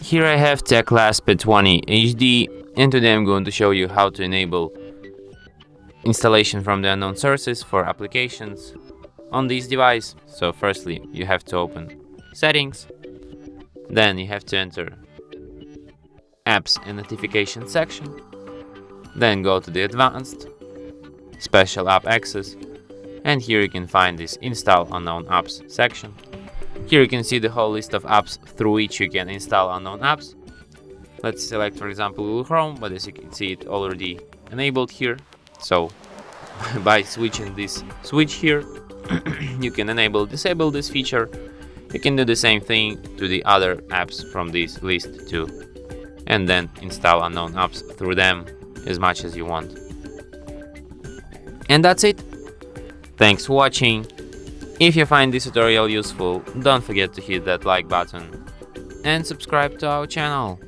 Here I have TECLAST P20HD, and today I'm going to show you how to enable installation from the unknown sources for applications on this device. So firstly, you have to open Settings, then you have to enter Apps and Notification section, then go to the Advanced, Special App Access, and here you can find this Install Unknown Apps section. Here you can see the whole list of apps through which you can install unknown apps. Let's select, for example, Google Chrome, but as you can see, it already enabled here. So by switching this switch here, you can disable this feature. You can do the same thing to the other apps from this list too, and then install unknown apps through them as much as you want. And that's it. Thanks for watching. If you find this tutorial useful, don't forget to hit that like button and subscribe to our channel.